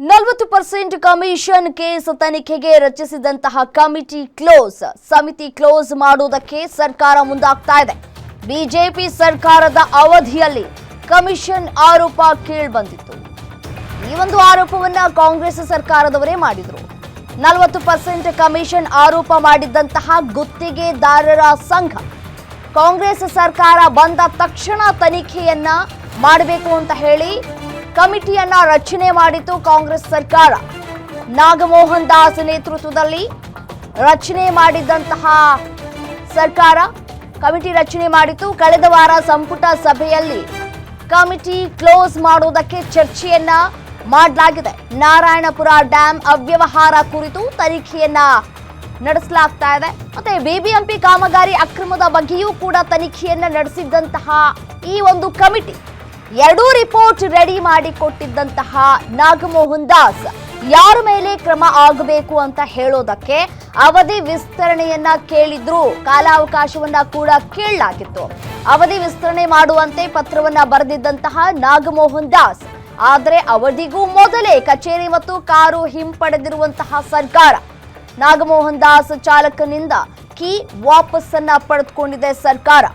40% commission case ತನಿಖೆಗೆ ರಚಿಸಿದಂತಹ committee ಸಮಿತಿ close ಮಾಡುವುದಕ್ಕೆ ಸರ್ಕಾರ ಮುಂದಾಗ್ತಾ ಇದೆ. ಬಿಜೆಪಿ ಸರ್ಕಾರದ ಅವಧಿಯಲ್ಲಿ ಕಮಿಷನ್ ಆರೋಪ ಕೇಳಿಬಂದಿತ್ತು. ಈ ಒಂದು ಆರೋಪವನ್ನ ಕಾಂಗ್ರೆಸ್ ಸರ್ಕಾರದವರೇ ಮಾಡಿದ್ರು. 40% ಕಮಿಷನ್ ಆರೋಪ ಮಾಡಿದ್ದಂತಹ ಗುತ್ತಿಗೆದಾರರ ಸಂಘ ಕಾಂಗ್ರೆಸ್ ಸರ್ಕಾರ ಬಂದ ತಕ್ಷಣ ತನಿಖೆಯನ್ನ ಮಾಡಬೇಕು ಅಂತ ಹೇಳಿ ಕಮಿಟಿಯನ್ನ ರಚನೆ ಮಾಡಿತು ಕಾಂಗ್ರೆಸ್ ಸರ್ಕಾರ. ನಾಗಮೋಹನ್ ದಾಸ್ ನೇತೃತ್ವದಲ್ಲಿ ರಚನೆ ಮಾಡಿದಂತಹ ಸರ್ಕಾರ ಕಮಿಟಿ ರಚನೆ ಮಾಡಿತು. ಕಳೆದ ವಾರ ಸಂಪುಟ ಸಭೆಯಲ್ಲಿ ಕಮಿಟಿ ಕ್ಲೋಸ್ ಮಾಡುವುದಕ್ಕೆ ಚರ್ಚೆಯನ್ನ ಮಾಡಲಾಗಿದೆ. ನಾರಾಯಣಪುರ ಡ್ಯಾಂ ಅವ್ಯವಹಾರ ಕುರಿತು ತನಿಖೆಯನ್ನ ನಡೆಸಲಾಗ್ತಾ ಇದೆ. ಮತ್ತೆ ಬಿಬಿಎಂಪಿ ಕಾಮಗಾರಿ ಅಕ್ರಮದ ಬಗ್ಗೆಯೂ ಕೂಡ ತನಿಖೆಯನ್ನ ನಡೆಸಿದ್ದಂತಹ ಈ ಒಂದು ಕಮಿಟಿ ಎರಡೂ ರಿಪೋರ್ಟ್ ರೆಡಿ ಮಾಡಿ ಕೊಟ್ಟಿದ್ದಂತಹ ನಾಗಮೋಹನ್ ದಾಸ್ ಯಾರ ಮೇಲೆ ಕ್ರಮ ಆಗಬೇಕು ಅಂತ ಹೇಳೋದಕ್ಕೆ ಅವಧಿ ವಿಸ್ತರಣೆಯನ್ನ ಕೇಳಿದ್ರು. ಕಾಲಾವಕಾಶವನ್ನ ಕೂಡ ಕೇಳಲಾಗಿತ್ತು. ಅವಧಿ ವಿಸ್ತರಣೆ ಮಾಡುವಂತೆ ಪತ್ರವನ್ನ ಬರೆದಿದ್ದಂತಹ ನಾಗಮೋಹನ್ ದಾಸ್, ಆದರೆ ಅವಧಿಗೂ ಮೊದಲೇ ಕಚೇರಿ ಮತ್ತು ಕಾರು ಹಿಂಪಡೆದಿರುವಂತಹ ಸರ್ಕಾರ ನಾಗಮೋಹನ್ ದಾಸ್ ಚಾಲಕನಿಂದ ಕೀ ವಾಪಸ್ಸನ್ನ ಪಡೆದುಕೊಂಡಿದೆ ಸರ್ಕಾರ.